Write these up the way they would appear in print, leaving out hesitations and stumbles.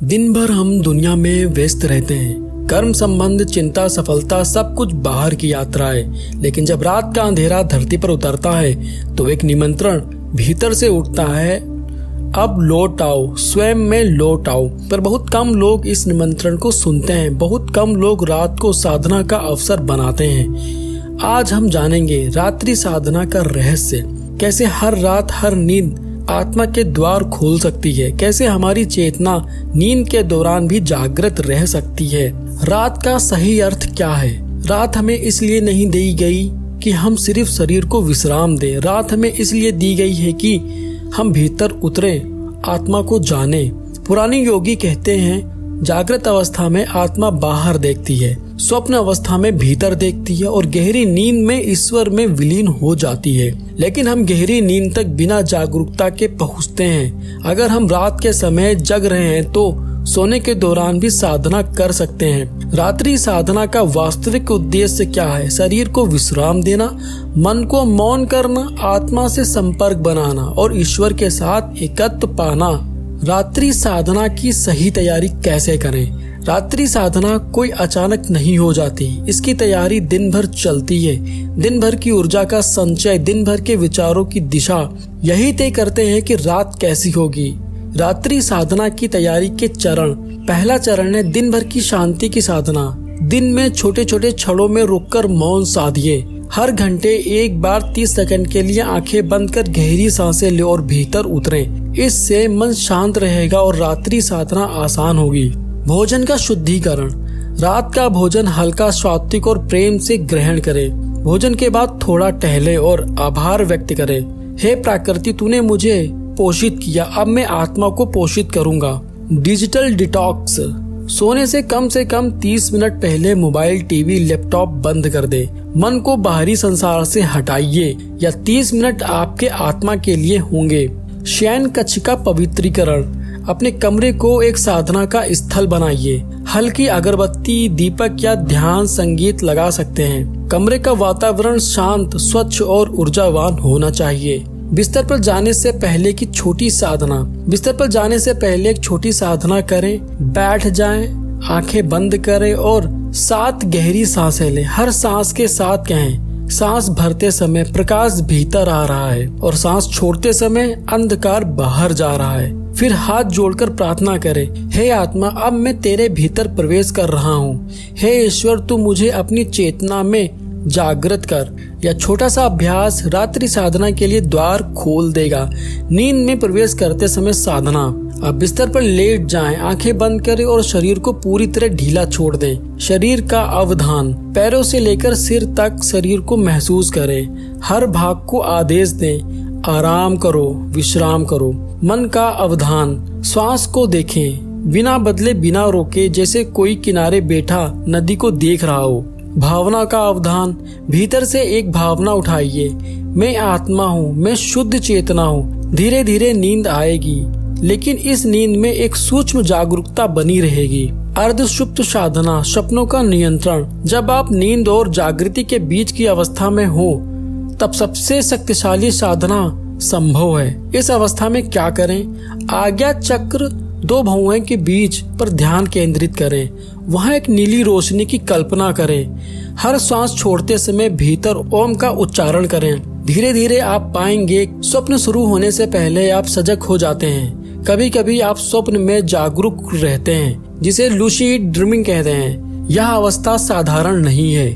दिन भर हम दुनिया में व्यस्त रहते हैं। कर्म संबंध, चिंता, सफलता सब कुछ बाहर की यात्रा है। लेकिन जब रात का अंधेरा धरती पर उतरता है तो एक निमंत्रण भीतर से उठता है, अब लौट आओ, स्वयं में लौट आओ। पर बहुत कम लोग इस निमंत्रण को सुनते हैं। बहुत कम लोग रात को साधना का अवसर बनाते हैं। आज हम जानेंगे रात्रि साधना का रहस्य, कैसे हर रात हर नींद आत्मा के द्वार खोल सकती है, कैसे हमारी चेतना नींद के दौरान भी जागृत रह सकती है। रात का सही अर्थ क्या है? रात हमें इसलिए नहीं दी गई कि हम सिर्फ शरीर को विश्राम दें। रात हमें इसलिए दी गई है कि हम भीतर उतरे, आत्मा को जाने। पुराने योगी कहते हैं, जागृत अवस्था में आत्मा बाहर देखती है, स्वप्न अवस्था में भीतर देखती है और गहरी नींद में ईश्वर में विलीन हो जाती है। लेकिन हम गहरी नींद तक बिना जागरूकता के पहुँचते हैं। अगर हम रात के समय जग रहे हैं तो सोने के दौरान भी साधना कर सकते हैं। रात्रि साधना का वास्तविक उद्देश्य क्या है? शरीर को विश्राम देना, मन को मौन करना, आत्मा से संपर्क बनाना और ईश्वर के साथ एकत्व पाना। रात्रि साधना की सही तैयारी कैसे करें? रात्रि साधना कोई अचानक नहीं हो जाती। इसकी तैयारी दिन भर चलती है। दिन भर की ऊर्जा का संचय, दिन भर के विचारों की दिशा यही तय करते हैं कि रात कैसी होगी। रात्रि साधना की तैयारी के चरण। पहला चरण है दिन भर की शांति की साधना। दिन में छोटे छोटे क्षणों में रुककर मौन साधिए। हर घंटे एक बार 30 सेकंड के लिए आंखें बंद कर गहरी सांसें ले और भीतर उतरें। इससे मन शांत रहेगा और रात्रि साधना आसान होगी। भोजन का शुद्धिकरण। रात का भोजन हल्का, सात्विक और प्रेम से ग्रहण करें। भोजन के बाद थोड़ा टहले और आभार व्यक्त करें। हे प्रकृति, तूने मुझे पोषित किया, अब मैं आत्मा को पोषित करूंगा। Digital detox. सोने से कम 30 मिनट पहले मोबाइल, टीवी, लैपटॉप बंद कर दे। मन को बाहरी संसार से हटाइए या 30 मिनट आपके आत्मा के लिए होंगे। शयन कक्ष का पवित्रीकरण। अपने कमरे को एक साधना का स्थल बनाइए। हल्की अगरबत्ती, दीपक या ध्यान संगीत लगा सकते हैं। कमरे का वातावरण शांत, स्वच्छ और ऊर्जावान होना चाहिए। बिस्तर पर जाने से पहले एक छोटी साधना करें। बैठ जाएं, आंखें बंद करें और 7 गहरी सांसें लें। हर सांस के साथ कहें, सांस भरते समय प्रकाश भीतर आ रहा है और सांस छोड़ते समय अंधकार बाहर जा रहा है। फिर हाथ जोड़कर प्रार्थना करें, हे आत्मा, अब मैं तेरे भीतर प्रवेश कर रहा हूँ। हे ईश्वर, तू मुझे अपनी चेतना में जागृत कर। यह छोटा सा अभ्यास रात्रि साधना के लिए द्वार खोल देगा। नींद में प्रवेश करते समय साधना। अब बिस्तर पर लेट जाएं, आंखें बंद करें और शरीर को पूरी तरह ढीला छोड़ दें। शरीर का अवधान। पैरों से लेकर सिर तक शरीर को महसूस करें। हर भाग को आदेश दें, आराम करो, विश्राम करो। मन का अवधान। श्वास को देखें, बिना बदले, बिना रोके, जैसे कोई किनारे बैठा नदी को देख रहा हो। भावना का अवधान। भीतर से एक भावना उठाइए, मैं आत्मा हूँ, मैं शुद्ध चेतना हूँ। धीरे धीरे नींद आएगी, लेकिन इस नींद में एक सूक्ष्म जागरूकता बनी रहेगी। अर्धसुप्त साधना। सपनों का नियंत्रण। जब आप नींद और जागृति के बीच की अवस्था में हो, तब सबसे शक्तिशाली साधना संभव है। इस अवस्था में क्या करें? आज्ञा चक्र 2 भौहों के बीच पर ध्यान केंद्रित करें। वहाँ एक नीली रोशनी की कल्पना करें। हर सांस छोड़ते समय भीतर ओम का उच्चारण करें। धीरे धीरे आप पाएंगे स्वप्न शुरू होने से पहले आप सजग हो जाते हैं। कभी कभी आप स्वप्न में जागरूक रहते हैं, जिसे लूसीड ड्रीमिंग कहते हैं। यह अवस्था साधारण नहीं है।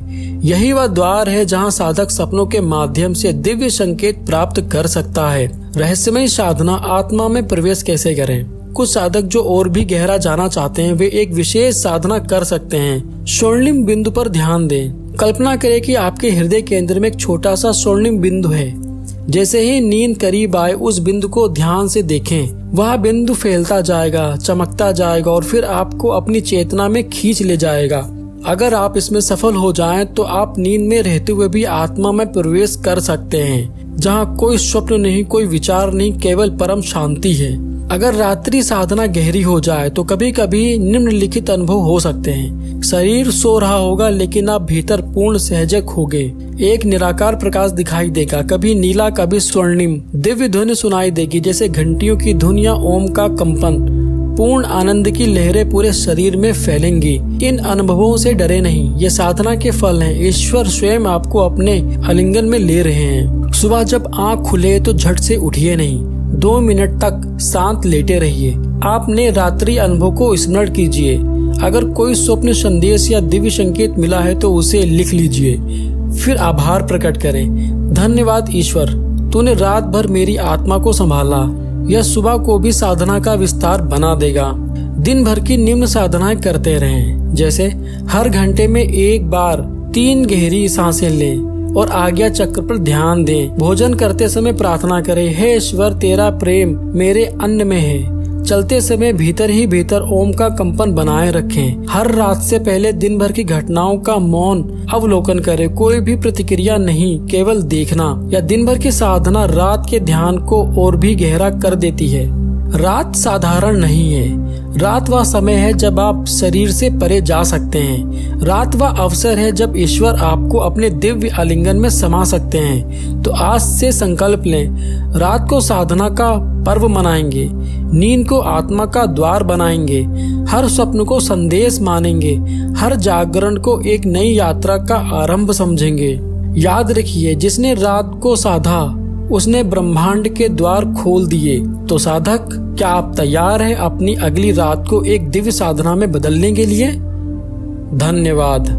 यही वह द्वार है जहाँ साधक सपनों के माध्यम से दिव्य संकेत प्राप्त कर सकता है। रहस्यमय साधना। आत्मा में प्रवेश कैसे करें? कुछ साधक जो और भी गहरा जाना चाहते हैं, वे एक विशेष साधना कर सकते हैं। स्वर्णिम बिंदु पर ध्यान दें। कल्पना करें कि आपके हृदय केंद्र में एक छोटा सा स्वर्णिम बिंदु है। जैसे ही नींद करीब आए, उस बिंदु को ध्यान से देखें। वह बिंदु फैलता जाएगा, चमकता जाएगा और फिर आपको अपनी चेतना में खींच ले जाएगा। अगर आप इसमें सफल हो जाएं, तो आप नींद में रहते हुए भी आत्मा में प्रवेश कर सकते हैं, जहाँ कोई स्वप्न नहीं, कोई विचार नहीं, केवल परम शांति है। अगर रात्रि साधना गहरी हो जाए तो कभी कभी निम्नलिखित अनुभव हो सकते हैं। शरीर सो रहा होगा, लेकिन आप भीतर पूर्ण सहजक होगे। एक निराकार प्रकाश दिखाई देगा, कभी नीला, कभी स्वर्णिम। दिव्य ध्वनि सुनाई देगी, जैसे घंटियों की धुन या ओम का कंपन। पूर्ण आनंद की लहरें पूरे शरीर में फैलेंगी। इन अनुभवों से डरे नहीं, ये साधना के फल हैं। ईश्वर स्वयं आपको अपने आलिंगन में ले रहे हैं। सुबह जब आँख खुले तो झट से उठिए नहीं, 2 मिनट तक शांत लेटे रहिए। आपने रात्रि अनुभव को स्मरण कीजिए। अगर कोई स्वप्न संदेश या दिव्य संकेत मिला है तो उसे लिख लीजिए, फिर आभार प्रकट करें। धन्यवाद ईश्वर, तूने रात भर मेरी आत्मा को संभाला। यह सुबह को भी साधना का विस्तार बना देगा। दिन भर की निम्न साधनाएं करते रहें, जैसे हर घंटे में 1 बार 3 गहरी सांसें लें और आज्ञा चक्र पर ध्यान दें। भोजन करते समय प्रार्थना करें, हे ईश्वर तेरा प्रेम मेरे अन्न में है। चलते समय भीतर ही भीतर ओम का कंपन बनाए रखें। हर रात से पहले दिन भर की घटनाओं का मौन अवलोकन करें, कोई भी प्रतिक्रिया नहीं, केवल देखना। या दिन भर की साधना रात के ध्यान को और भी गहरा कर देती है। रात साधारण नहीं है। रात वह समय है जब आप शरीर से परे जा सकते हैं। रात वह अवसर है जब ईश्वर आपको अपने दिव्य आलिंगन में समा सकते हैं। तो आज से संकल्प लें, रात को साधना का पर्व मनाएंगे, नींद को आत्मा का द्वार बनाएंगे, हर स्वप्न को संदेश मानेंगे, हर जागरण को एक नई यात्रा का आरंभ समझेंगे। याद रखिए, जिसने रात को साधा उसने ब्रह्मांड के द्वार खोल दिए। तो साधक, क्या आप तैयार हैं अपनी अगली रात को एक दिव्य साधना में बदलने के लिए? धन्यवाद।